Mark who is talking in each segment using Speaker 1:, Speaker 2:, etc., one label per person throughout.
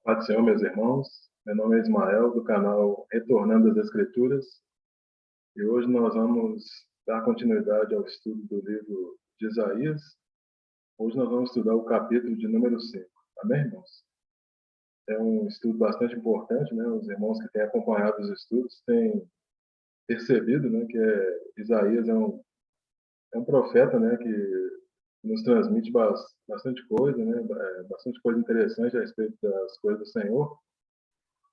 Speaker 1: Paz do Senhor, meus irmãos. Meu nome é Ismael, do canal Retornando às Escrituras, e hoje nós vamos dar continuidade ao estudo do livro de Isaías. Hoje nós vamos estudar o capítulo de número 5. Amém, irmãos? É um estudo bastante importante, né? Os irmãos que têm acompanhado os estudos têm percebido, né, que Isaías é um profeta, né, que nos transmite bastante coisa, né? Bastante coisa interessante a respeito das coisas do Senhor.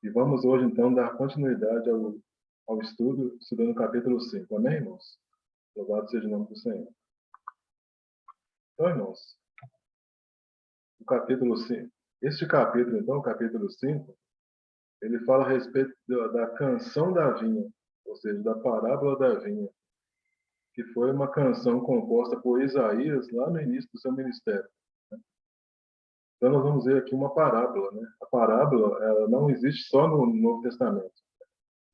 Speaker 1: E vamos hoje, então, dar continuidade ao estudo, estudando o capítulo 5. Amém, irmãos? Louvado seja o nome do Senhor. Então, irmãos, o capítulo 5. Este capítulo, então, o capítulo 5, ele fala a respeito da canção da vinha, ou seja, da parábola da vinha, que foi uma canção composta por Isaías lá no início do seu ministério. Então, nós vamos ver aqui uma parábola, né? A parábola, ela não existe só no Novo Testamento.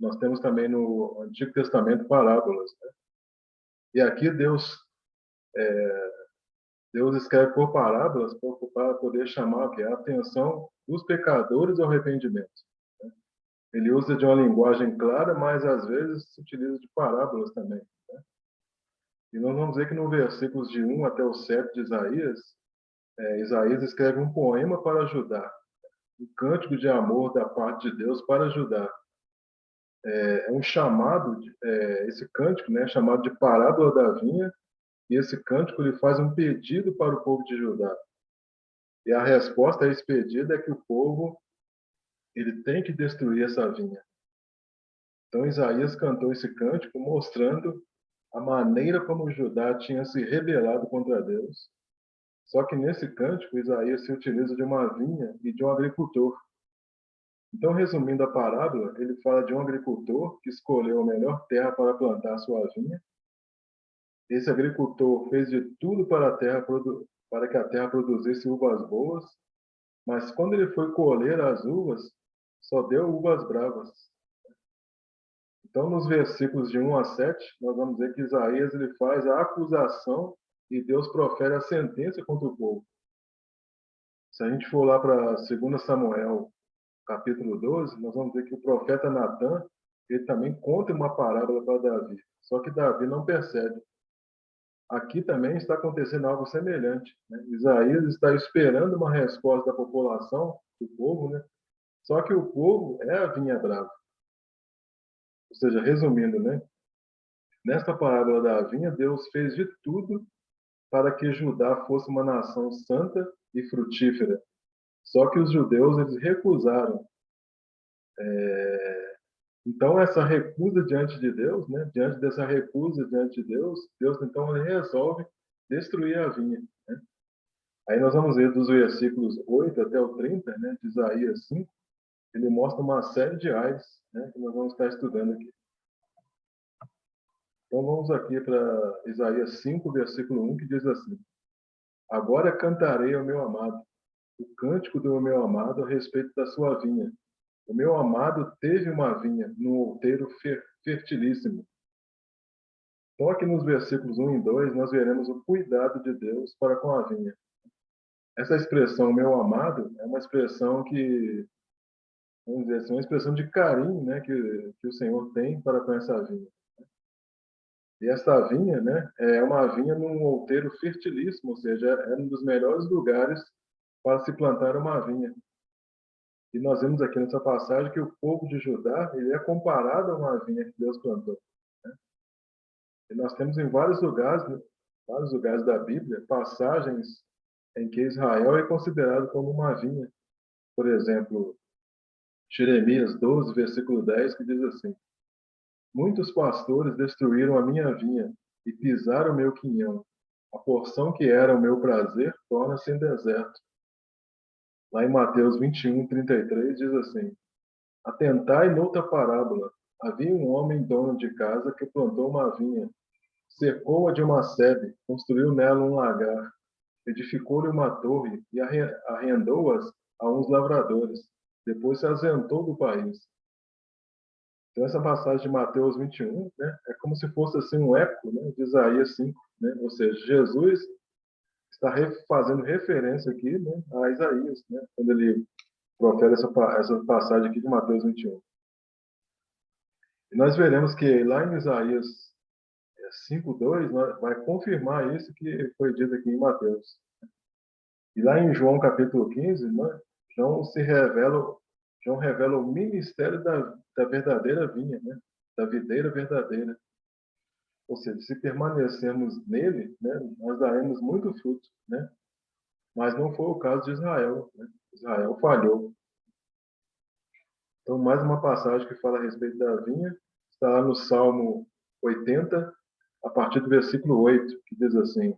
Speaker 1: Nós temos também no Antigo Testamento parábolas, né? E aqui Deus escreve por parábolas para poder chamar a atenção dos pecadores ao arrependimento. Né? Ele usa de uma linguagem clara, mas às vezes se utiliza de parábolas também. Né? E nós vamos ver que no versículos de 1 até o 7 de Isaías, Isaías escreve um poema para ajudar, um cântico de amor da parte de Deus para ajudar. É um chamado, esse cântico, né, chamado de parábola da vinha, e esse cântico ele faz um pedido para o povo de Judá. E a resposta a esse pedido é que o povo ele tem que destruir essa vinha. Então Isaías cantou esse cântico mostrando a maneira como Judá tinha se rebelado contra Deus. Só que nesse cântico Isaías se utiliza de uma vinha e de um agricultor. Então, resumindo a parábola, ele fala de um agricultor que escolheu a melhor terra para plantar a sua vinha. Esse agricultor fez de tudo para que a terra produzisse uvas boas, mas quando ele foi colher as uvas, só deu uvas bravas. Então, nos versículos de 1 a 7, nós vamos ver que Isaías ele faz a acusação e Deus profere a sentença contra o povo. Se a gente for lá para 2 Samuel, capítulo 12, nós vamos ver que o profeta Natã, ele também conta uma parábola para Davi. Só que Davi não percebe. Aqui também está acontecendo algo semelhante. Né? Isaías está esperando uma resposta da população, do povo, né? Só que o povo é a vinha brava. Ou seja, resumindo, né? Nesta parábola da vinha, Deus fez de tudo para que Judá fosse uma nação santa e frutífera. Só que os judeus eles recusaram. Então, essa recusa diante de Deus, né? Diante dessa recusa diante de Deus, Deus então ele resolve destruir a vinha. Né? Aí nós vamos ver dos versículos 8 até o 30, né, de Isaías 5, ele mostra uma série de ais, né, que nós vamos estar estudando aqui. Então vamos aqui para Isaías 5, versículo 1, que diz assim: Agora cantarei ao meu amado, o cântico do meu amado a respeito da sua vinha. O meu amado teve uma vinha num outeiro fertilíssimo. Então aqui nos versículos 1 e 2 nós veremos o cuidado de Deus para com a vinha. Essa expressão meu amado é uma expressão que, vamos dizer assim, uma expressão de carinho, né, que o Senhor tem para com essa vinha. E essa vinha, né, é uma vinha num outeiro fertilíssimo, ou seja, é um dos melhores lugares para se plantar uma vinha. E nós vemos aqui nessa passagem que o povo de Judá ele é comparado a uma vinha que Deus plantou. Né? E nós temos em né, vários lugares da Bíblia, passagens em que Israel é considerado como uma vinha. Por exemplo, Jeremias 12, versículo 10, que diz assim: Muitos pastores destruíram a minha vinha e pisaram o meu quinhão. A porção que era o meu prazer torna-se em deserto. Lá em Mateus 21, 33, diz assim: Atentai noutra parábola. Havia um homem dono de casa que plantou uma vinha, cercou-a de uma sebe, construiu nela um lagar, edificou-lhe uma torre e arrendou-as a uns lavradores. Depois se ausentou do país. Então, essa passagem de Mateus 21, né, é como se fosse assim um eco, né, de Isaías 5. Né? Ou seja, Jesus está fazendo referência aqui, né, a Isaías, né, quando ele profere essa passagem aqui de Mateus 21. E nós veremos que lá em Isaías 5:2 vai confirmar isso que foi dito aqui em Mateus. E lá em João capítulo 15, né, João revela o ministério da verdadeira vinha, né, da videira verdadeira. Ou seja, se permanecermos nele, né, nós daremos muito fruto, né? Mas não foi o caso de Israel, né? Israel falhou. Então, mais uma passagem que fala a respeito da vinha, está lá no Salmo 80, a partir do versículo 8, que diz assim: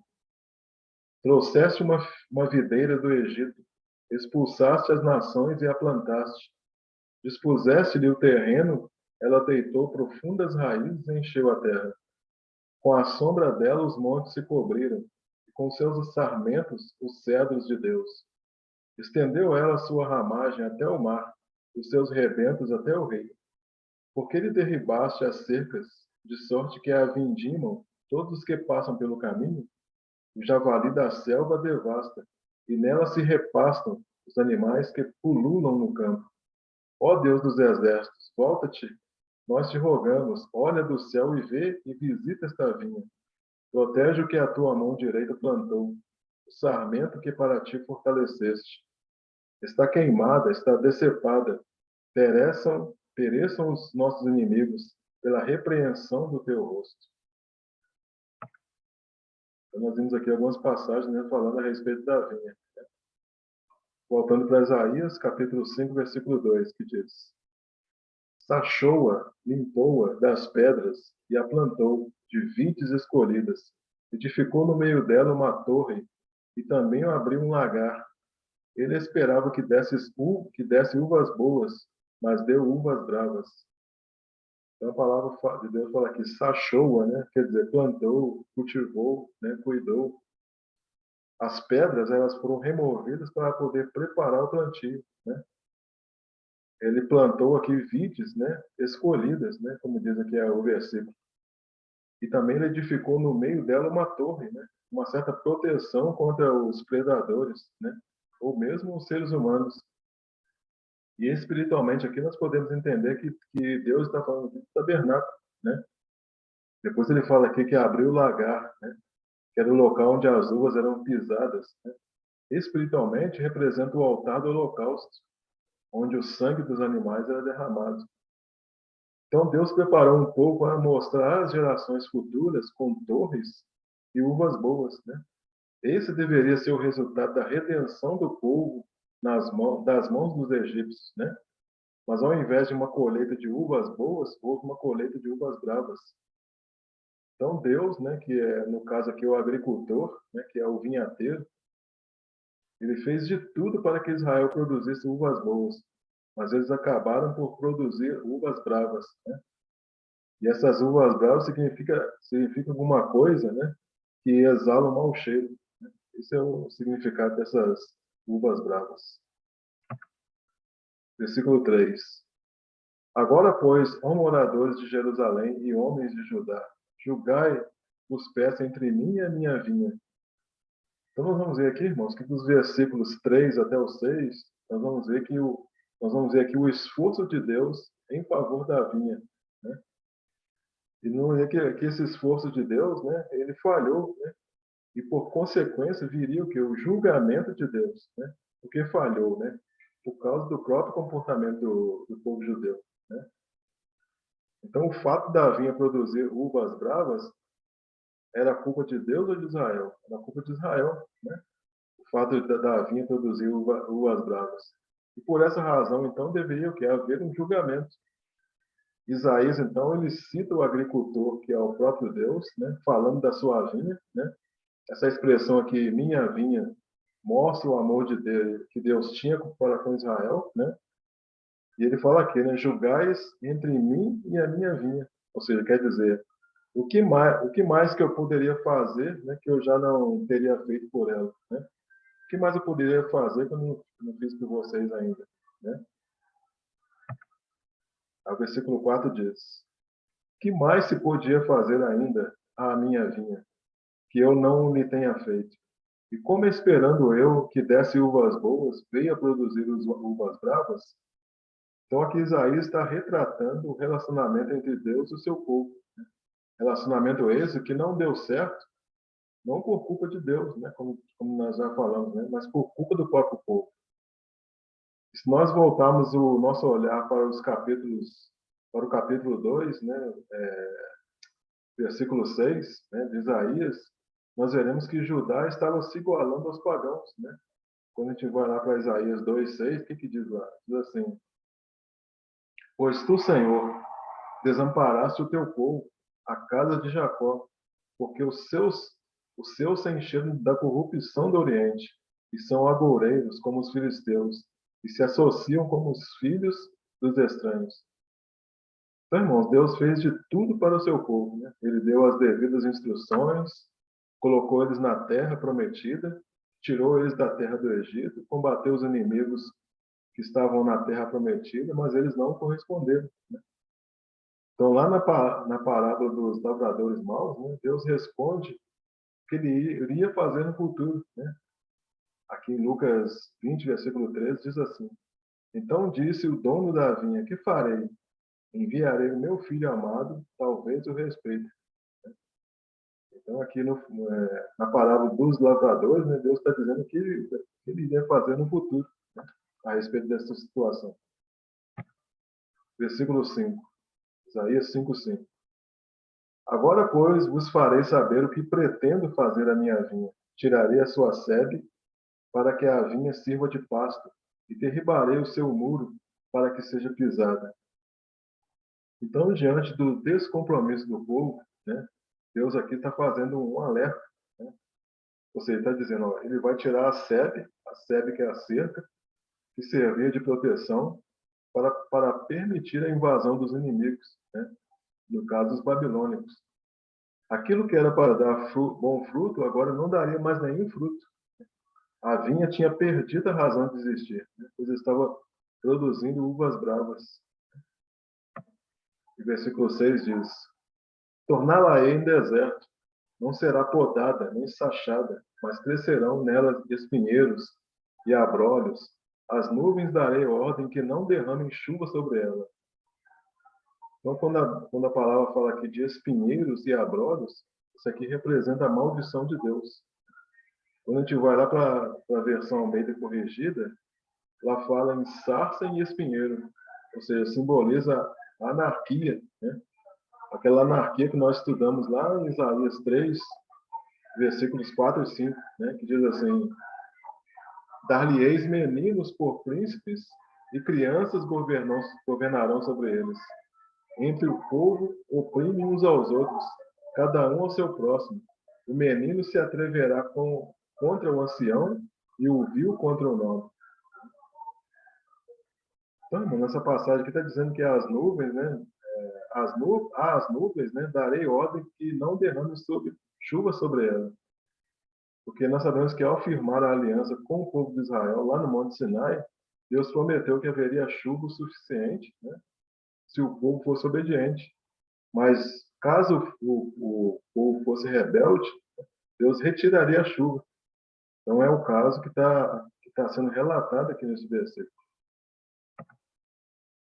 Speaker 1: Trouxeste uma videira do Egito, expulsaste as nações e a plantaste. Dispuseste-lhe o terreno, ela deitou profundas raízes e encheu a terra. Com a sombra dela os montes se cobriram, e com seus sarmentos os cedros de Deus. Estendeu ela sua ramagem até o mar, os seus rebentos até o rio. Porque lhe derribaste as cercas, de sorte que a vindimam todos os que passam pelo caminho? O javali da selva devasta, e nela se repastam os animais que pululam no campo. Ó Deus dos exércitos, volta-te, nós te rogamos, olha do céu e vê e visita esta vinha. Protege o que a tua mão direita plantou, o sarmento que para ti fortaleceste. Está queimada, está decepada. Pereçam os nossos inimigos pela repreensão do teu rosto. Então, nós vimos aqui algumas passagens, né, falando a respeito da vinha. Voltando para Isaías, capítulo 5, versículo 2, que diz: Sachou-a, limpou-a das pedras e a plantou de vides escolhidas. Edificou no meio dela uma torre e também abriu um lagar. Ele esperava que desse uvas boas, mas deu uvas bravas. Então a palavra de Deus fala aqui, sachou-a, né? Quer dizer, plantou, cultivou, né? Cuidou. As pedras elas foram removidas para poder preparar o plantio, né? Ele plantou aqui vides, né? Escolhidas, né? Como diz aqui o versículo. E também ele edificou no meio dela uma torre, né? Uma certa proteção contra os predadores, né? Ou mesmo os seres humanos. E espiritualmente aqui nós podemos entender que Deus está falando do tabernáculo, né? Depois ele fala aqui que abriu o lagar, né? Que era o local onde as uvas eram pisadas, né? Espiritualmente representa o altar do holocausto, onde o sangue dos animais era derramado. Então Deus preparou um povo para mostrar às gerações futuras com torres e uvas boas, né? Esse deveria ser o resultado da redenção do povo das mãos dos egípcios, né? Mas ao invés de uma colheita de uvas boas, houve uma colheita de uvas bravas. Então Deus, né, que é no caso aqui o agricultor, né, que é o vinhateiro, ele fez de tudo para que Israel produzisse uvas boas, mas eles acabaram por produzir uvas bravas, né? E essas uvas bravas significa alguma coisa, né, que exala um mau cheiro. Né? Esse é o significado dessas uvas bravas. Versículo 3. Agora, pois, ó moradores de Jerusalém e homens de Judá, julgai os pés entre mim e a minha vinha. Então, nós vamos ver aqui, irmãos, que dos versículos 3 até o 6, nós vamos ver aqui o esforço de Deus em favor da vinha. Né? E não é que esse esforço de Deus, né, ele falhou, né? E, por consequência, viria o que? O julgamento de Deus. Né? Porque falhou, né? Por causa do próprio comportamento do povo judeu. Né? Então, o fato da vinha produzir uvas bravas era culpa de Deus ou de Israel? Era culpa de Israel, né? O fato da vinha produzir uvas bravas. E por essa razão, então, deveria o quê? Haver um julgamento. Isaías, então, ele cita o agricultor, que é o próprio Deus, né? Falando da sua vinha, né? Essa expressão aqui, minha vinha, mostra o amor de Deus, que Deus tinha para com Israel, né? E ele fala aqui, né? Julgais entre mim e a minha vinha. Ou seja, quer dizer, o que mais que eu poderia fazer, né, que eu já não teria feito por ela, né? O que mais eu poderia fazer que eu não fiz por vocês ainda, né? O versículo 4 diz: que mais se podia fazer ainda à minha vinha, que eu não lhe tenha feito? E como esperando eu que desse uvas boas, veio a produzir uvas bravas? Então aqui Isaías está retratando o relacionamento entre Deus e o seu povo. Relacionamento esse que não deu certo, não por culpa de Deus, né? Como nós já falamos, né? Mas por culpa do próprio povo. Se nós voltarmos o nosso olhar para os capítulos, para o capítulo 2, né? Versículo 6, né? De Isaías, nós veremos que Judá estava se igualando aos pagãos, né? Quando a gente vai lá para Isaías 2:6, o que diz lá? Diz assim: Pois tu, Senhor, desamparaste o teu povo, a casa de Jacó, porque os seus se encheram da corrupção do Oriente, e são agoureiros como os filisteus, e se associam como os filhos dos estranhos. Então, irmãos, Deus fez de tudo para o seu povo, né? Ele deu as devidas instruções, colocou eles na terra prometida, tirou eles da terra do Egito, combateu os inimigos que estavam na terra prometida, mas eles não corresponderam. Então, lá na parábola dos lavradores maus, né, Deus responde o que ele iria fazer no futuro. Né? Aqui em Lucas 20, versículo 13, diz assim: Então disse o dono da vinha: Que farei? Enviarei o meu filho amado, talvez o respeite. Então, aqui na parábola dos lavradores, né, Deus está dizendo que ele iria fazer no futuro, né, a respeito dessa situação. Versículo 5, Isaías 5:5. Agora, pois, vos farei saber o que pretendo fazer à minha vinha. Tirarei a sua sebe, para que a vinha sirva de pasto, e derribarei o seu muro, para que seja pisada. Então, diante do descompromisso do povo, né, Deus aqui está fazendo um alerta. Né? Ou seja, está dizendo, ó, ele vai tirar a sebe que é a cerca, que servia de proteção para permitir a invasão dos inimigos, né? No caso, os babilônicos. Aquilo que era para dar bom fruto, agora não daria mais nenhum fruto. A vinha tinha perdido a razão de existir, né? Pois estava produzindo uvas bravas. E versículo 6 diz: Torná-la-ei em deserto, não será podada nem sachada, mas crescerão nelas espinheiros e abrolhos. As nuvens darei ordem que não derramem chuva sobre ela. Então, quando a palavra fala aqui de espinheiros e abrolhos, isso aqui representa a maldição de Deus. Quando a gente vai lá para a versão Almeida corrigida, lá fala em sarça e espinheiro, ou seja, simboliza a anarquia, né? Aquela anarquia que nós estudamos lá em Isaías 3, versículos 4 e 5, né? Que diz assim: Dar-lhe-eis meninos por príncipes, e crianças governarão sobre eles. Entre o povo oprimem uns aos outros, cada um ao seu próximo. O menino se atreverá contra o ancião, e o vil contra o nobre. Então, nessa passagem aqui está dizendo que as nuvens, né? As nuvens, né? Darei ordem que não derrame chuva sobre elas. Porque nós sabemos que ao firmar a aliança com o povo de Israel, lá no Monte Sinai, Deus prometeu que haveria chuva o suficiente, né? Se o povo fosse obediente. Mas caso o povo fosse rebelde, Deus retiraria a chuva. Então é o caso que tá sendo relatado aqui nesse versículo.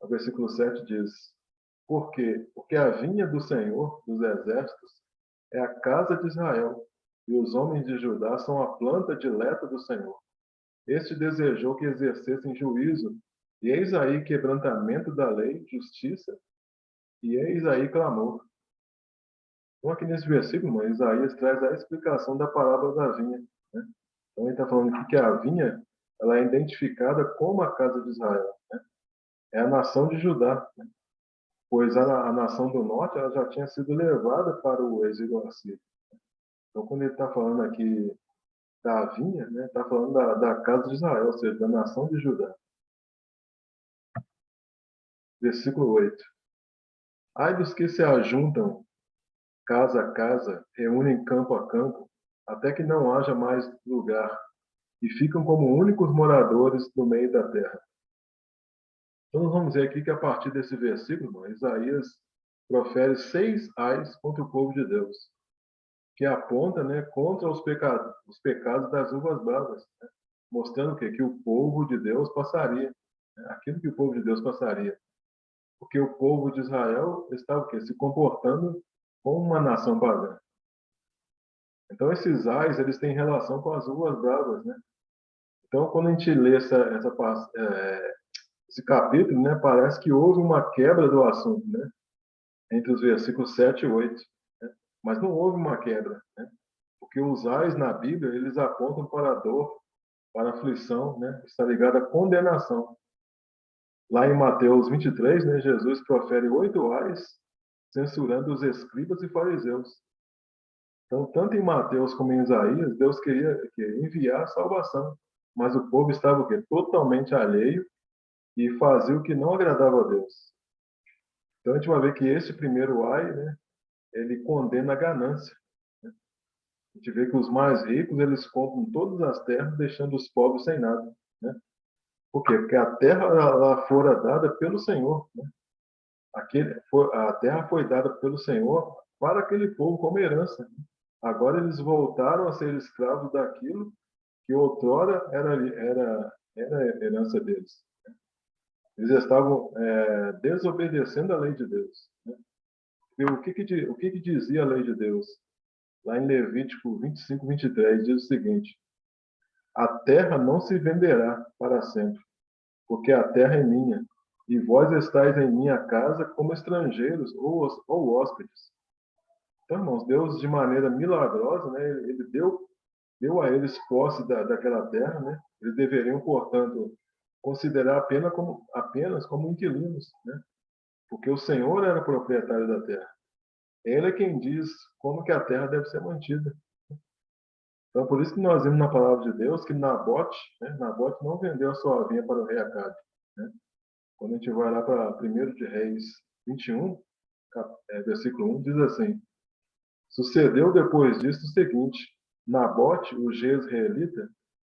Speaker 1: O versículo 7 diz: Por quê? Porque a vinha do Senhor dos exércitos é a casa de Israel, e os homens de Judá são a planta dileta do Senhor. Este desejou que exercessem juízo, e eis aí quebrantamento da lei, justiça, e eis aí clamor. Então, aqui nesse versículo, Isaías traz a explicação da parábola da vinha. Né? Então, ele está falando aqui que a vinha ela é identificada como a casa de Israel. Né? É a nação de Judá, né? Pois a nação do norte ela já tinha sido levada para o exílio assírio. Então, quando ele está falando aqui da vinha, né, está falando da casa de Israel, ou seja, da nação de Judá. Versículo 8. Ai dos que se ajuntam casa a casa, reúnem campo a campo, até que não haja mais lugar, e ficam como únicos moradores no meio da terra. Então, nós vamos ver aqui que a partir desse versículo, Isaías profere 6 ais contra o povo de Deus. que aponta, né, contra os pecados das uvas bravas, né, mostrando que o povo de Deus passaria, né, aquilo que o povo de Deus passaria, porque o povo de Israel estava o quê? Se comportando como uma nação pagã. Então esses ais, eles têm relação com as uvas bravas, né? Então quando a gente lê esse capítulo, né, parece que houve uma quebra do assunto, né, entre os versículos 7 e 8, né? Mas não houve uma quebra, né? Porque os ais na Bíblia, eles apontam para a dor, para a aflição, né? Está ligado à condenação. Lá em Mateus 23, né, Jesus profere 8 ais, censurando os escribas e fariseus. Então, tanto em Mateus como em Isaías, Deus queria enviar a salvação, mas o povo estava o quê? Totalmente alheio e fazia o que não agradava a Deus. Então, a gente vai ver que esse primeiro ai, né, ele condena a ganância. A gente vê que os mais ricos, eles compram todas as terras, deixando os pobres sem nada, né? Por quê? Porque a terra ela fora dada pelo Senhor, né? A terra foi dada pelo Senhor para aquele povo como herança. Agora eles voltaram a ser escravos daquilo que outrora era herança deles. Eles estavam desobedecendo a lei de Deus, né? E o que dizia a lei de Deus? Lá em Levítico 25, 23, diz o seguinte: a terra não se venderá para sempre, porque a terra é minha, e vós estáis em minha casa como estrangeiros ou hóspedes. Então, irmãos, Deus, de maneira milagrosa, né, ele deu a eles posse daquela terra, né? Eles deveriam, portanto, considerar apenas como inquilinos, né? Porque o Senhor era o proprietário da terra. Ele é quem diz como que a terra deve ser mantida. Então, por isso que nós vemos na palavra de Deus que Nabote, né, Nabote não vendeu a sua vinha para o rei Acabe, né? Quando a gente vai lá para 1 de Reis 21, versículo 1, diz assim: sucedeu depois disso o seguinte: Nabote, o jezreelita,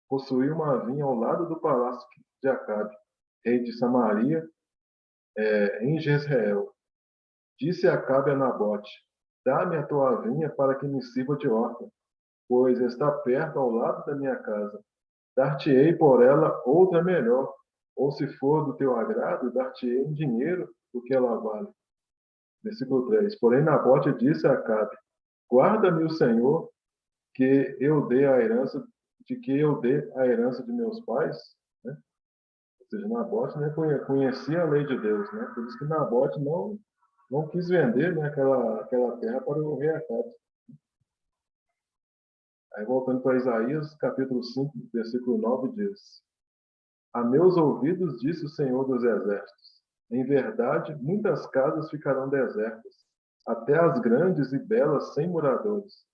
Speaker 1: possuía uma vinha ao lado do palácio de Acabe, rei de Samaria, em Jezreel. Disse Acabe a Nabote: dá-me a tua vinha para que me sirva de horta, pois está perto ao lado da minha casa. Dar-te-ei por ela outra melhor, ou se for do teu agrado, dar-te-ei em dinheiro o que ela vale. Versículo 3. Porém, Nabote disse a Acabe: guarda-me o Senhor, que eu dê a herança, de meus pais, né? Ou seja, Nabote, né, conhecia a lei de Deus, né? Por isso que Nabote não quis vender, né, aquela terra para o rei Acabe. Aí voltando para Isaías, capítulo 5, versículo 9, diz: a meus ouvidos disse o Senhor dos Exércitos: em verdade, muitas casas ficarão desertas, até as grandes e belas sem moradores.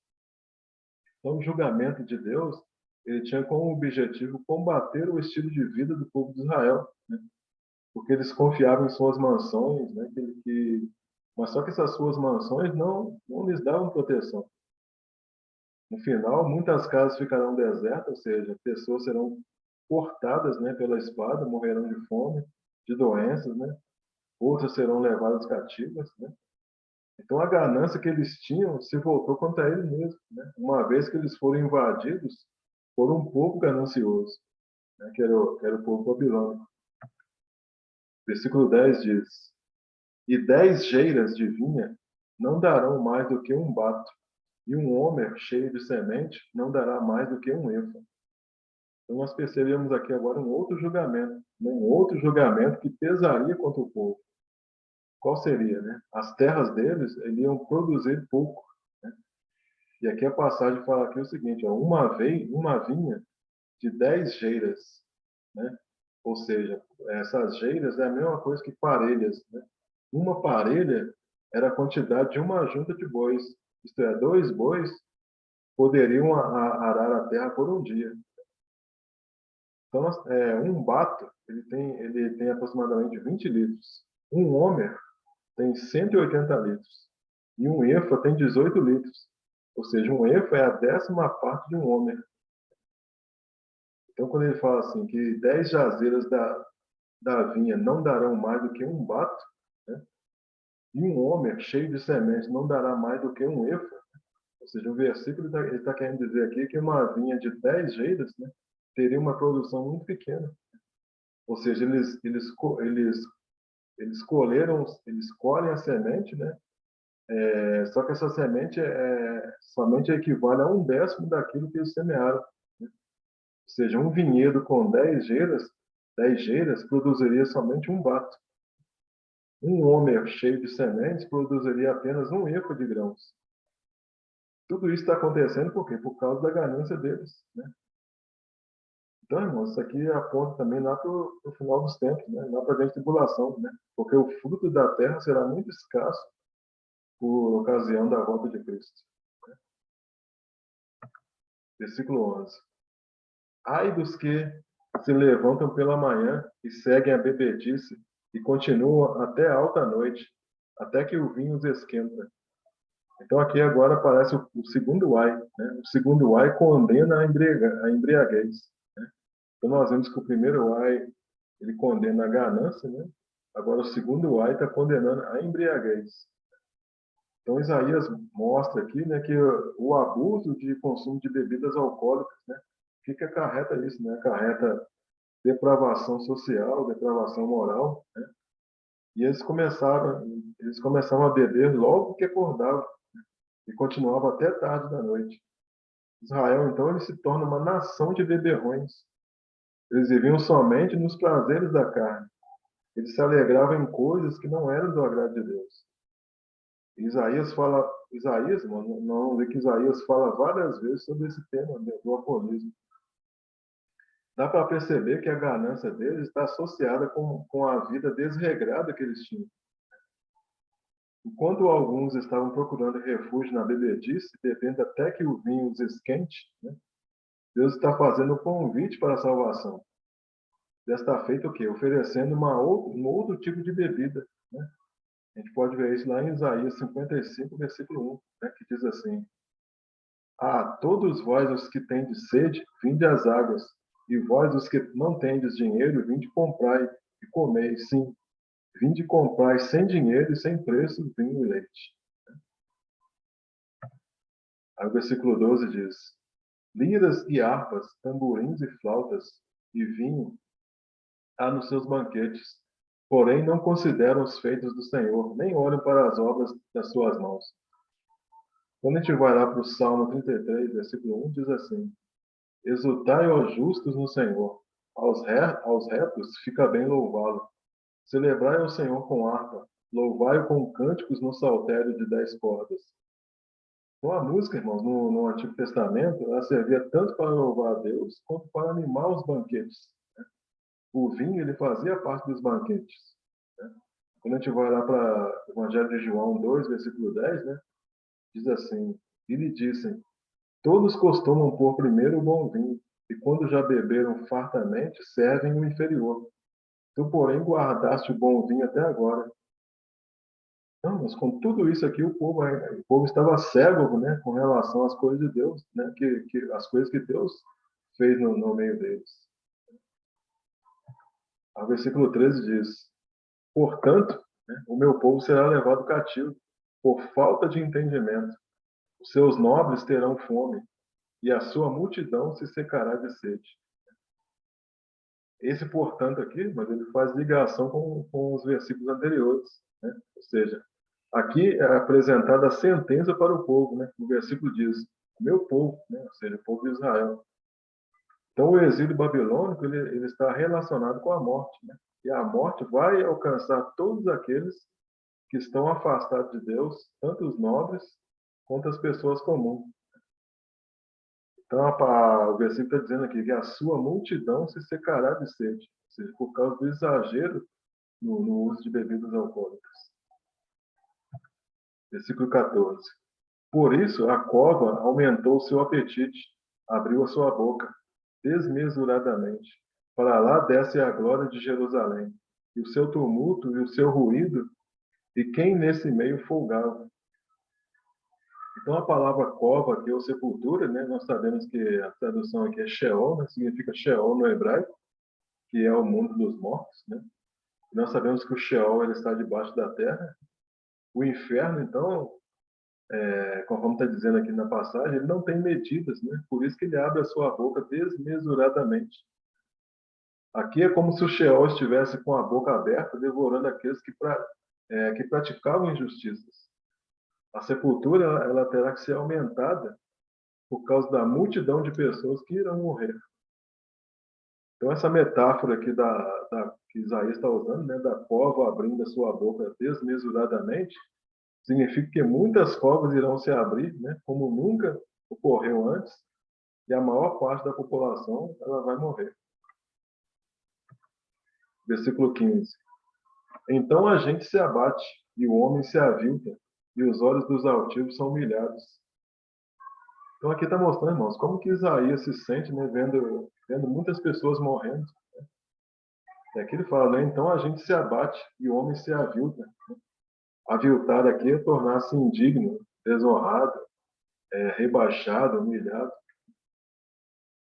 Speaker 1: Então, o julgamento de Deus, ele tinha como objetivo combater o estilo de vida do povo de Israel, né? Porque eles confiavam em suas mansões, né? Mas só que essas suas mansões não lhes davam proteção. No final, muitas casas ficarão desertas, ou seja, pessoas serão cortadas, né, pela espada, morrerão de fome, de doenças, né? Outras serão levadas cativas, né? Então a ganância que eles tinham se voltou contra eles mesmos, né? Uma vez que eles foram invadidos por um povo ganancioso, né? Que era o povo babilônico. Versículo 10 diz: e 10 geiras de vinha não darão mais do que um bato, e um homer cheio de semente não dará mais do que um efa. Então nós percebemos aqui agora um outro julgamento que pesaria contra o povo. Qual seria, né? As terras deles iriam produzir pouco, né? E aqui a passagem fala aqui o seguinte: ó, uma vinha de 10 geiras, né? Ou seja, essas geiras é a mesma coisa que parelhas, né? Uma parelha era a quantidade de uma junta de bois, isto é, 2 bois poderiam arar a terra por um dia. Então, um bato ele tem aproximadamente 20 litros. Um homer tem 180 litros. E um efa tem 18 litros. Ou seja, um efa é a 10ª parte de um homer. Então, quando ele fala assim, que 10 jazeiras da vinha não darão mais do que um bato, né? E um homer cheio de sementes não dará mais do que um efa, Ou seja, o versículo ele tá querendo dizer aqui que uma vinha de 10 geiras, né, teria uma produção muito pequena. Ou seja, eles colhem a semente, né? Só que essa semente somente equivale a 1/10 daquilo que eles semearam. Né? Ou seja, um vinhedo com 10 geiras produziria somente um bato. Um homer cheio de sementes produziria apenas um efa de grãos. Tudo isso está acontecendo por quê? Por causa da ganância deles. Né? Então, irmãos, isso aqui aponta também lá para o final dos tempos, né? Lá para a grande tribulação, né? Porque o fruto da terra será muito escasso por ocasião da volta de Cristo. Versículo 11. Ai dos que se levantam pela manhã e seguem a bebedice e continuam até alta noite, até que o vinho os esquenta. Então aqui agora aparece o segundo ai. Né? O segundo ai condena a embriaguez. Né? Então nós vemos que o primeiro ai ele condena a ganância, né? Agora o segundo ai está condenando a embriaguez. Então Isaías mostra aqui, né, que o abuso de consumo de bebidas alcoólicas, né, o que acarreta isso, né? Acarreta depravação social, depravação moral, né? E eles começavam a beber logo que acordavam e continuavam até tarde da noite. Israel, então, ele se torna uma nação de beberrões. Eles viviam somente nos prazeres da carne. Eles se alegravam em coisas que não eram do agrado de Deus. Isaías, mano, não vê que Isaías fala várias vezes sobre esse tema do alcoolismo. Dá para perceber que a ganância deles está associada com a vida desregrada que eles tinham. Enquanto alguns estavam procurando refúgio na bebedice, bebendo até que o vinho os esquente, né? Deus está fazendo um convite para a salvação. Desta feita o quê? Oferecendo um outro tipo de bebida. Né? A gente pode ver isso lá em Isaías 55, versículo 1, né? Que diz assim: todos vós os que tendes sede, vinde às águas, e vós os que não tendes dinheiro, vinde comprai e comei, sim, vinde comprai sem dinheiro e sem preço vinho e leite. Aí o versículo 12 diz: liras e harpas, tamborins e flautas, e vinho há nos seus banquetes. Porém, não consideram os feitos do Senhor, nem olham para as obras das suas mãos. Quando a gente vai lá para o Salmo 33, versículo 1, diz assim: exultai, ó justos, no Senhor. Aos retos fica bem louvá-lo. Celebrai ao Senhor com harpa. Louvai-o com cânticos no saltério de 10 cordas. Então, a música, irmãos, no Antigo Testamento, ela servia tanto para louvar a Deus, quanto para animar os banquetes. Né? O vinho, ele fazia parte dos banquetes. Né? Quando a gente vai lá para o Evangelho de João 2, versículo 10, né? Diz assim: e lhe dissem, todos costumam pôr primeiro o bom vinho, e quando já beberam fartamente, servem o inferior. Tu, porém, guardaste o bom vinho até agora. Não, mas com tudo isso aqui, o povo estava cego, né, com relação às coisas de Deus, né, as coisas que Deus fez no meio deles. O versículo 13 diz: portanto, né, o meu povo será levado cativo por falta de entendimento. Os seus nobres terão fome, e a sua multidão se secará de sede. Esse, portanto, aqui, mas ele faz ligação com os versículos anteriores. Né? Ou seja, aqui é apresentada a sentença para o povo. Né? O versículo diz, meu povo, né? Ou seja, o povo de Israel. Então, o exílio babilônico ele está relacionado com a morte. Né? E a morte vai alcançar todos aqueles que estão afastados de Deus, tanto os nobres quanto as pessoas comuns. Então, o versículo está dizendo aqui que a sua multidão se secará de sede, ou seja, por causa do exagero no uso de bebidas alcoólicas. Versículo 14. Por isso, a cova aumentou seu apetite, abriu a sua boca, desmesuradamente. Para lá desce a glória de Jerusalém, e o seu tumulto e o seu ruído, e quem nesse meio folgava. Então, a palavra cova aqui, ou sepultura, né? Nós sabemos que a tradução aqui é Sheol, né? Significa Sheol no hebraico, que é o mundo dos mortos, né? E nós sabemos que o Sheol ele está debaixo da terra. O inferno, então, conforme está dizendo aqui na passagem, ele não tem medidas, né? Por isso que ele abre a sua boca desmesuradamente. Aqui é como se o Sheol estivesse com a boca aberta, devorando aqueles que praticavam injustiças. A sepultura ela terá que ser aumentada por causa da multidão de pessoas que irão morrer. Então, essa metáfora aqui que Isaías está usando, né, da cova abrindo a sua boca desmesuradamente, significa que muitas covas irão se abrir, né, como nunca ocorreu antes, e a maior parte da população ela vai morrer. Versículo 15. Então a gente se abate, e o homem se avilta, e os olhos dos altivos são humilhados. Então aqui está mostrando, irmãos, como que Isaías se sente, né, vendo muitas pessoas morrendo. E aqui ele fala, né, então a gente se abate, e o homem se avilta. Aviltar aqui é tornar-se indigno, desonrado, rebaixado, humilhado.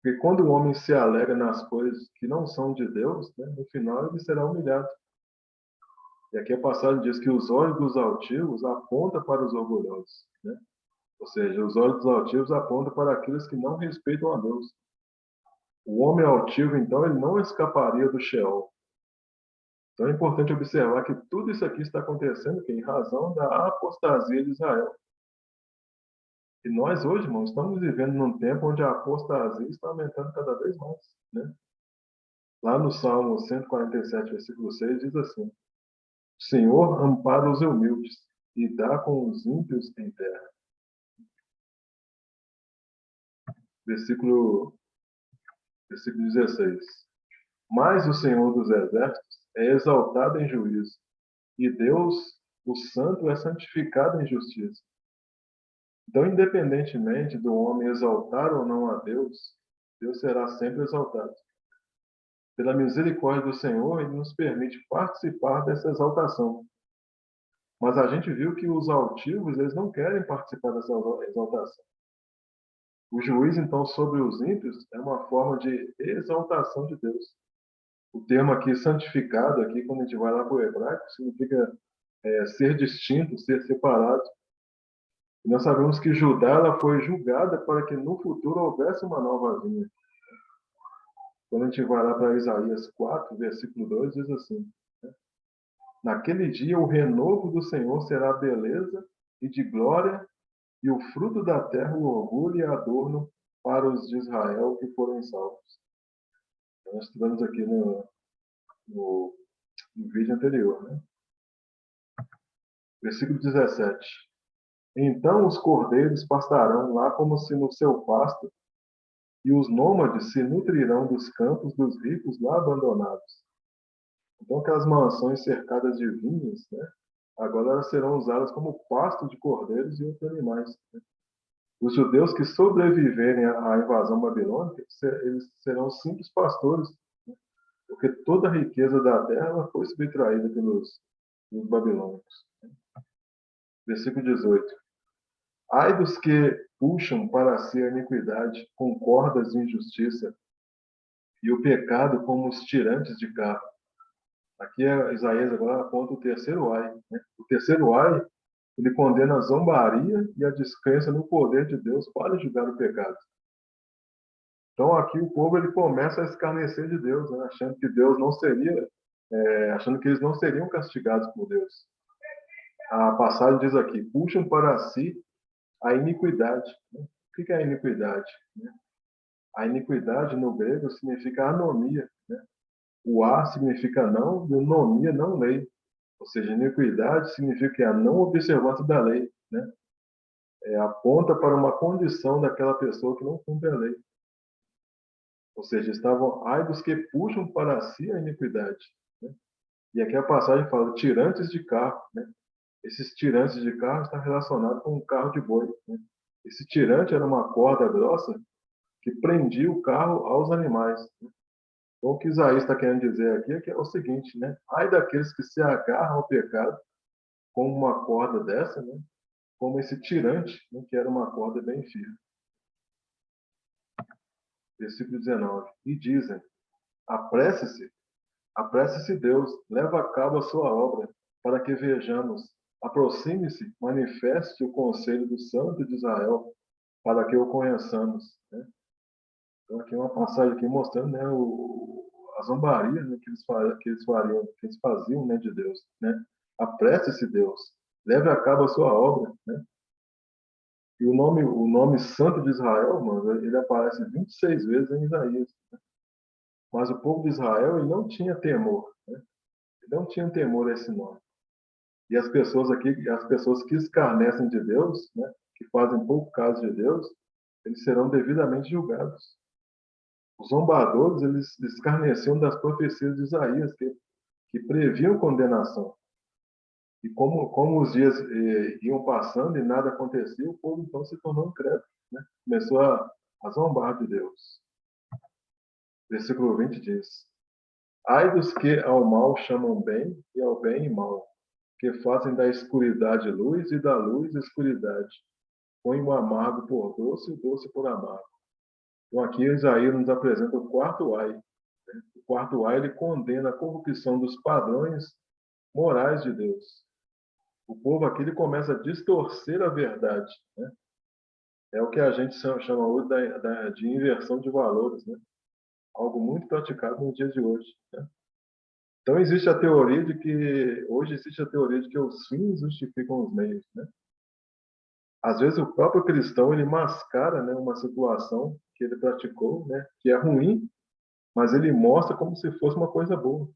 Speaker 1: Porque quando o homem se alegra nas coisas que não são de Deus, né, no final ele será humilhado. E aqui a passagem diz que os olhos dos altivos apontam para os orgulhosos, né? Ou seja, os olhos dos altivos apontam para aqueles que não respeitam a Deus. O homem altivo, então, ele não escaparia do Sheol. Então é importante observar que tudo isso aqui está acontecendo em razão da apostasia de Israel. E nós hoje, irmãos, estamos vivendo num tempo onde a apostasia está aumentando cada vez mais, né? Lá no Salmo 147, versículo 6, diz assim: O Senhor ampara os humildes e dá com os ímpios em terra. Versículo 16. Mas o Senhor dos exércitos é exaltado em juízo, e Deus, o santo, é santificado em justiça. Então, independentemente do homem exaltar ou não a Deus, Deus será sempre exaltado. Pela misericórdia do Senhor, ele nos permite participar dessa exaltação. Mas a gente viu que os altivos, eles não querem participar dessa exaltação. O juízo, então, sobre os ímpios é uma forma de exaltação de Deus. O termo aqui, santificado, aqui, quando a gente vai lá para o hebraico, significa ser distinto, ser separado. E nós sabemos que Judá ela foi julgada para que no futuro houvesse uma nova vinha. Quando a gente vai lá para Isaías 4, versículo 2, diz assim: Naquele dia o renovo do Senhor será beleza e de glória, e o fruto da terra o orgulho e adorno para os de Israel que foram salvos. Nós estudamos aqui no vídeo anterior, né? Versículo 17. Então os cordeiros pastarão lá como se no seu pasto, e os nômades se nutrirão dos campos dos ricos lá abandonados. Então aquelas mansões cercadas de vinhas, né, agora elas serão usadas como pasto de cordeiros e outros animais, né? Os judeus que sobreviverem à invasão babilônica, eles serão simples pastores, né, porque toda a riqueza da terra ela foi subtraída pelos babilônicos. Versículo 18. Ai dos que puxam para si a iniquidade com cordas de injustiça e o pecado como os tirantes de carro. Aqui Isaías agora aponta o terceiro ai, né? O terceiro ai, ele condena a zombaria e a descrença no poder de Deus para julgar o pecado. Então aqui o povo ele começa a escarnecer de Deus, né? Achando que Deus não seria, achando que eles não seriam castigados por Deus. A passagem diz aqui: puxam para si a iniquidade. Né? O que é a iniquidade? A iniquidade no grego significa anomia, né? O a significa não e o nomia não lei. Ou seja, iniquidade significa a não observância da lei, né? Aponta para uma condição daquela pessoa que não cumpre a lei. Ou seja, estavam ai dos que puxam para si a iniquidade, né? E aqui a passagem fala tirantes de carro, né? Esses tirantes de carro está relacionado com um carro de boi, né? Esse tirante era uma corda grossa que prendia o carro aos animais, né? Então, o que Isaías está querendo dizer aqui é o seguinte, né? Ai daqueles que se agarram ao pecado com uma corda dessa, né? Como esse tirante, né? Que era uma corda bem firme. Versículo 19. E dizem: apresse-se, apresse-se Deus, leva a cabo a sua obra, para que vejamos. Aproxime-se, manifeste o conselho do Santo de Israel, para que o conheçamos, né? Então, aqui é uma passagem aqui mostrando, né, a zombaria, né, que eles faziam, né, de Deus, né? Apresse-se, Deus, leve a cabo a sua obra, né? E o nome Santo de Israel, mano, ele aparece 26 vezes em Isaías. Mas o povo de Israel, ele não tinha temor, né? Ele não tinha temor a esse nome. E as pessoas que escarnecem de Deus, né, que fazem pouco caso de Deus, eles serão devidamente julgados. Os zombadores, eles escarneciam das profecias de Isaías, que previam condenação. E como os dias iam passando e nada acontecia, o povo então se tornou incrédulo, né? Começou a zombar de Deus. Versículo 20 diz: Ai dos que ao mal chamam bem e ao bem mal, que fazem da escuridade luz e da luz escuridade. Põe o amargo por doce e o doce por amargo. Então aqui Isaías nos apresenta o quarto ai. O quarto ai, ele condena a corrupção dos padrões morais de Deus. O povo aqui ele começa a distorcer a verdade, né? É o que a gente chama hoje de inversão de valores, né? Algo muito praticado no dia de hoje, né? Então hoje existe a teoria de que os fins justificam os meios, né? Às vezes o próprio cristão ele mascara, né, uma situação que ele praticou, né, que é ruim, mas ele mostra como se fosse uma coisa boa.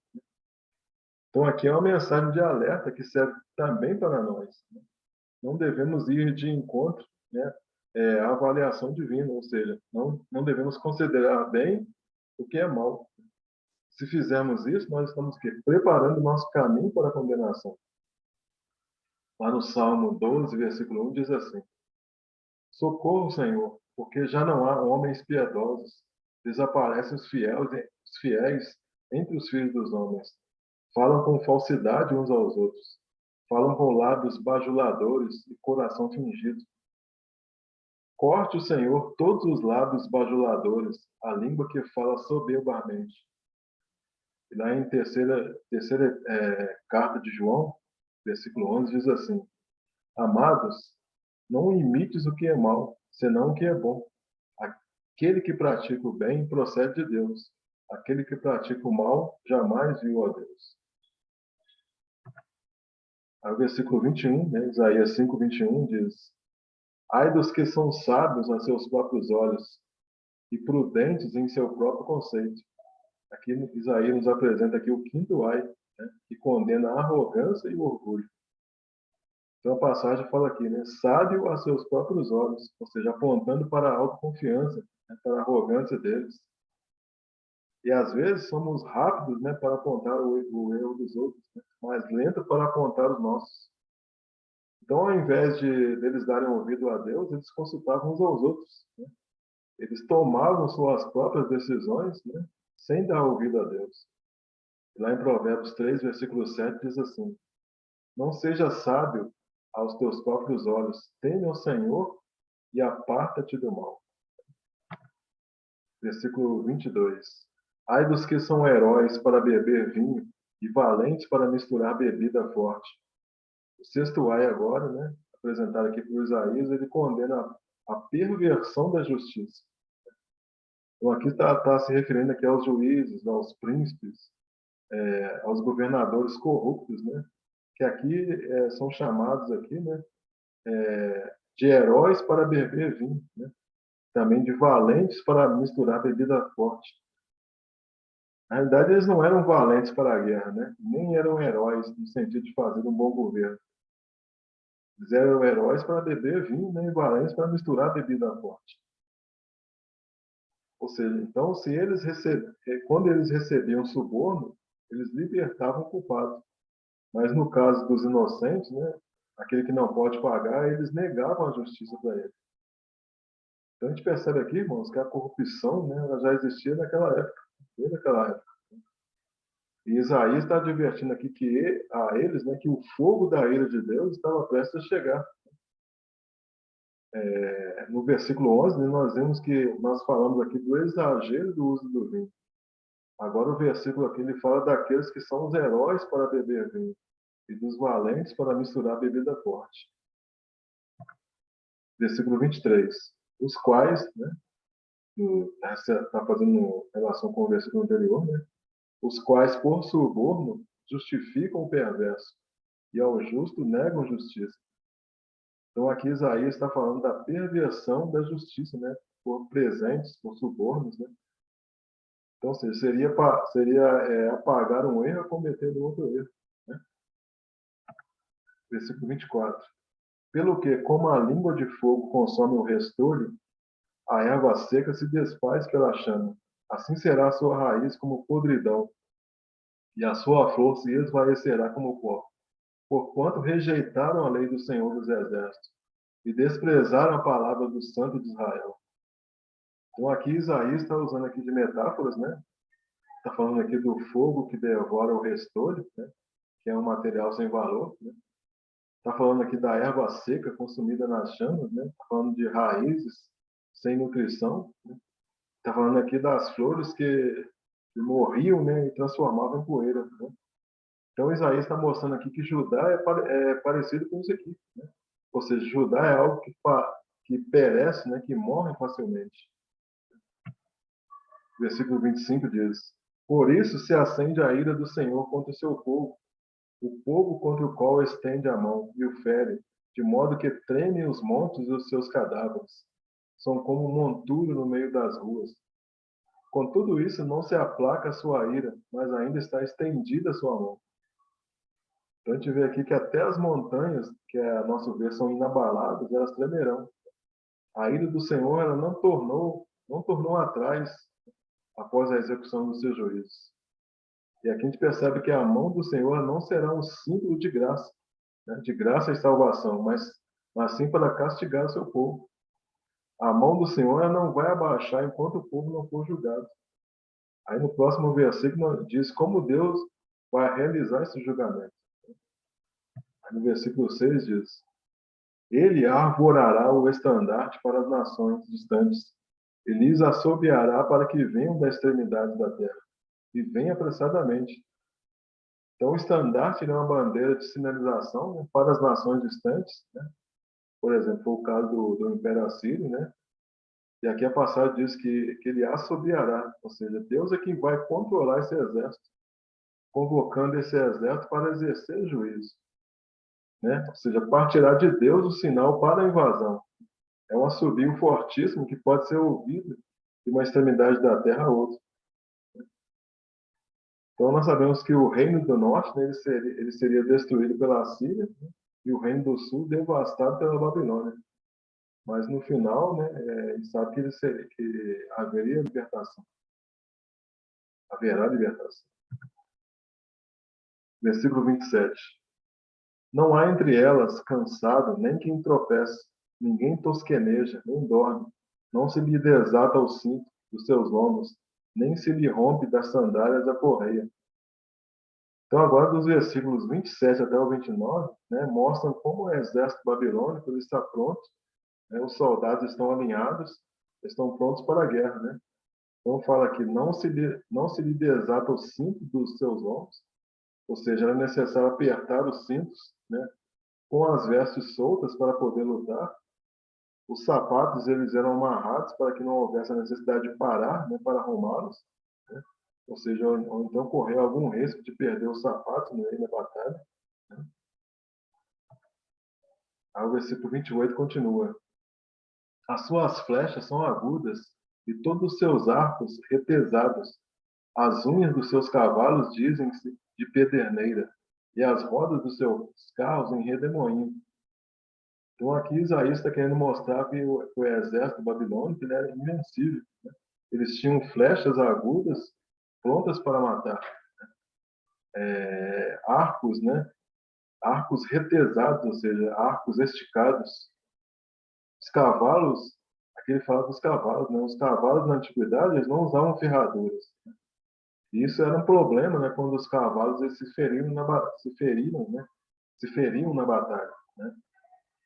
Speaker 1: Então aqui é uma mensagem de alerta que serve também para nós, né? Não devemos ir de encontro, né, à avaliação divina, ou seja, não devemos considerar bem o que é mal. Se fizermos isso, nós estamos preparando o nosso caminho para a condenação. Lá no Salmo 12, versículo 1, diz assim: Socorro, Senhor, porque já não há homens piedosos. Desaparecem os fiéis entre os filhos dos homens. Falam com falsidade uns aos outros. Falam com lábios bajuladores e coração fingido. Corte o Senhor todos os lábios bajuladores, a língua que fala soberbamente. E lá em terceira carta de João, versículo 11, diz assim: Amados, não imites o que é mal, senão o que é bom. Aquele que pratica o bem procede de Deus. Aquele que pratica o mal jamais viu a Deus. Aí o versículo 21, né, Isaías 5, 21 diz: Ai dos que são sábios a seus próprios olhos e prudentes em seu próprio conceito. Aqui Isaías nos apresenta aqui o quinto ai, né, que condena a arrogância e o orgulho. Então a passagem fala aqui, né, sábio a seus próprios olhos, ou seja, apontando para a autoconfiança, né, para a arrogância deles. E às vezes somos rápidos, né, para apontar o erro dos outros, né, mas lentos para apontar os nossos. Então, ao invés de deles darem ouvido a Deus, eles consultavam uns aos outros, né? Eles tomavam suas próprias decisões, né, sem dar ouvido a Deus. E lá em Provérbios 3, versículo 7, diz assim: Não seja sábio aos teus próprios olhos, teme ao Senhor e aparta-te do mal. Versículo 22. Ai dos que são heróis para beber vinho e valentes para misturar bebida forte. O sexto ai agora, né, apresentado aqui por Isaías, ele condena a perversão da justiça. Então aqui está se referindo aqui aos juízes, aos príncipes, aos governadores corruptos, né, que aqui são chamados aqui, né, de heróis para beber vinho, né, também de valentes para misturar bebida forte. Na realidade, eles não eram valentes para a guerra, né? Nem eram heróis no sentido de fazer um bom governo. Eles eram heróis para beber vinho, né? E valentes para misturar bebida forte. Ou seja, então, quando eles recebiam suborno, eles libertavam o culpado. Mas no caso dos inocentes, né? Aquele que não pode pagar, eles negavam a justiça para ele. Então a gente percebe aqui, irmãos, que a corrupção, né, ela já existia naquela época, desde aquela época. E Isaías está advertindo aqui a eles, né, que o fogo da ira de Deus estava prestes a chegar. No versículo 11, né, nós vemos que nós falamos aqui do exagero do uso do vinho. Agora o versículo aqui ele fala daqueles que são os heróis para beber vinho. e dos valentes para misturar bebida forte. Versículo 23. Os quais, né, está fazendo relação com o versículo anterior, né, os quais, por suborno, justificam o perverso, e ao justo negam justiça. Então, aqui Isaías está falando da perversão da justiça, né, por presentes, por subornos, né. Então, seria apagar um erro cometendo outro erro, né. Versículo 24. Pelo que, como a língua de fogo consome o restolho, a erva seca se desfaz pela chama. Assim será a sua raiz como podridão, e a sua flor se esvaecerá como pó. Porquanto rejeitaram a lei do Senhor dos Exércitos, e desprezaram a palavra do Santo de Israel. Então aqui Isaías está usando aqui de metáforas, né? Está falando aqui do fogo que devora o restolho, né? Que é um material sem valor, né? Está falando aqui da erva seca consumida nas chamas, né? Está falando de raízes sem nutrição, né? Está falando aqui das flores que morriam, né? E transformavam em poeira, né? Então Isaías está mostrando aqui que Judá é parecido com isso aqui, né? Ou seja, Judá é algo que perece, né? Que morre facilmente. Versículo 25 diz: Por isso se acende a ira do Senhor contra o seu povo, o povo contra o qual estende a mão e o fere, de modo que tremem os montes dos seus cadáveres. São como um monturo no meio das ruas. Com tudo isso, não se aplaca a sua ira, mas ainda está estendida a sua mão. Então a gente vê aqui que até as montanhas, que a nosso ver são inabaláveis, elas tremerão. A ira do Senhor ela não tornou atrás após a execução dos seus juízos. E aqui a gente percebe que a mão do Senhor não será um símbolo de graça, né? De graça e salvação, mas sim para castigar o seu povo. A mão do Senhor ela não vai abaixar enquanto o povo não for julgado. Aí no próximo versículo diz como Deus vai realizar esse julgamento. Aí no versículo 6 diz: Ele arvorará o estandarte para as nações distantes, e lhes assobiará para que venham da extremidade da terra, e venham apressadamente. Então, o estandarte é uma bandeira de sinalização, né, para as nações distantes, né? Por exemplo, foi o caso do Império Assírio, né? E aqui a passagem diz que ele assobiará, ou seja, Deus é quem vai controlar esse exército, convocando esse exército para exercer juízo, né? Ou seja, partirá de Deus o sinal para a invasão. É um assobio fortíssimo que pode ser ouvido de uma extremidade da terra a outra. Então, nós sabemos que o reino do norte, né, ele seria destruído pela Síria, né, e o reino do sul devastado pela Babilônia. Mas no final, né, a gente sabe que haveria libertação. Haverá libertação. Versículo 27. Não há entre elas cansado, nem quem tropece, ninguém tosqueneja, nem dorme. Não se lhe desata o cinto dos seus lombos, nem se lhe rompe das sandálias a correia. Então, agora, dos versículos 27 até o 29, né, mostram como o exército babilônico ele está pronto, né, os soldados estão alinhados, estão prontos para a guerra. Né? Então, fala que não se lhe desata o cinto dos seus lombos, ou seja, era necessário apertar os cintos, né, com as vestes soltas para poder lutar. Os sapatos eles eram amarrados para que não houvesse a necessidade de parar, né, para arrumá-los, né? Ou seja, ou então correr algum risco de perder os sapatos no meio da batalha. Né? Aí o versículo 28 continua. As suas flechas são agudas e todos os seus arcos retesados. As unhas dos seus cavalos dizem-se de pederneira e as rodas dos seus carros em redemoinho. Então aqui Isaías está querendo mostrar que o exército babilônico ele era invencível. Né? Eles tinham flechas agudas prontas para matar. Arcos, né? Arcos retesados, ou seja, arcos esticados. Os cavalos, aqui ele fala dos cavalos, né? Os cavalos na antiguidade eles não usavam ferraduras. E isso era um problema, né? Quando os cavalos eles se feriam na batalha. Né?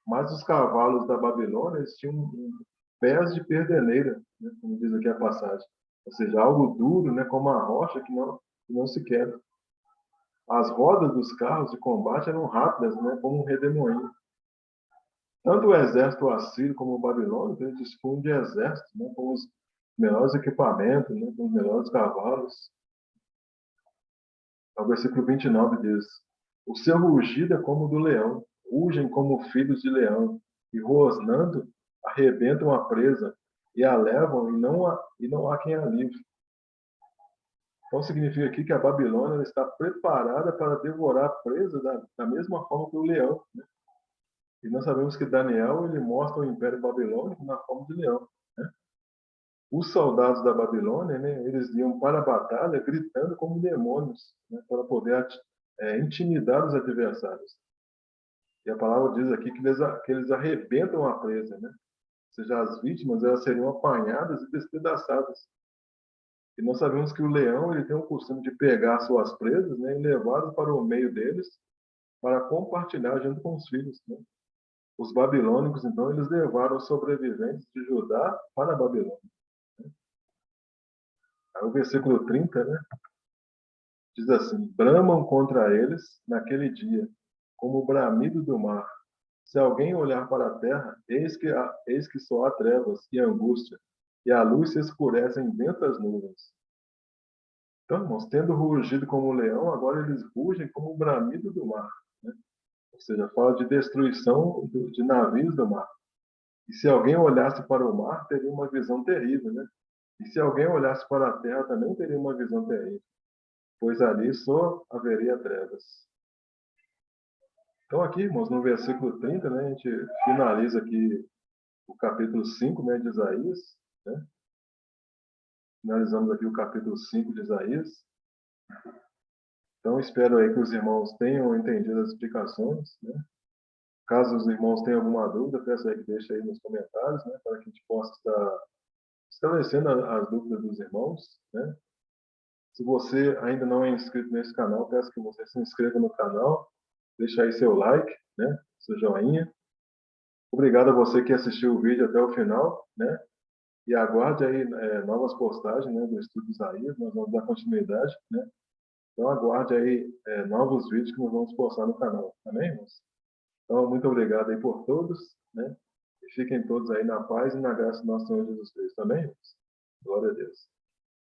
Speaker 1: Mas os cavalos da Babilônia eles tinham pés de perdeneira, né? Como diz aqui a passagem. Ou seja, algo duro, né? Como a rocha que não se quebra. As rodas dos carros de combate eram rápidas, né, como um redemoinho. Tanto o exército assírio como o babilônico, eles dispunham de exércitos, né, com os melhores equipamentos, né, com os melhores cavalos. O versículo 29 diz: o seu rugido é como o do leão, rugem como filhos de leão, e rosnando arrebentam a presa, e a levam, e não há quem a livre. Então significa aqui que a Babilônia ela está preparada para devorar a presa da mesma forma que o leão, né? E nós sabemos que Daniel ele mostra o Império Babilônico na forma de leão, né? Os soldados da Babilônia, né, eles iam para a batalha gritando como demônios, né, para poder intimidar os adversários. E a palavra diz aqui que eles arrebentam a presa, né? Ou seja, as vítimas elas seriam apanhadas e despedaçadas. E nós sabemos que o leão ele tem o costume de pegar suas presas, né, e levá-las para o meio deles para compartilhar junto com os filhos, né? Os babilônicos, então, eles levaram os sobreviventes de Judá para a Babilônia. Aí o versículo 30, né, diz assim: bramam contra eles naquele dia, como o bramido do mar. Se alguém olhar para a terra, eis que só há trevas e angústia, e a luz se escurece em dentro das nuvens. Então, irmãos, tendo rugido como o leão, agora eles rugem como o bramido do mar, né? Ou seja, fala de destruição de navios do mar. E se alguém olhasse para o mar, teria uma visão terrível, né? E se alguém olhasse para a terra, também teria uma visão terrível, pois ali só haveria trevas. Então, aqui, irmãos, no versículo 30, né, a gente finaliza aqui o capítulo 5, né, de Isaías, né? Finalizamos aqui o capítulo 5 de Isaías. Então, espero aí que os irmãos tenham entendido as explicações, né? Caso os irmãos tenham alguma dúvida, peço aí que deixe aí nos comentários, né, para que a gente possa estar esclarecendo as dúvidas dos irmãos, né? Se você ainda não é inscrito nesse canal, peço que você se inscreva no canal, deixe aí seu like, né, seu joinha. Obrigado a você que assistiu o vídeo até o final, né? E aguarde aí novas postagens, né, do Estudo de Isaías, nós vamos dar continuidade, né? Então aguarde aí novos vídeos que nós vamos postar no canal, amém, irmãos? Então, muito obrigado aí por todos, né? E fiquem todos aí na paz e na graça do nosso Senhor Jesus Cristo, amém, irmãos? Glória a Deus.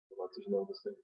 Speaker 1: Louvado seja o nome do Senhor.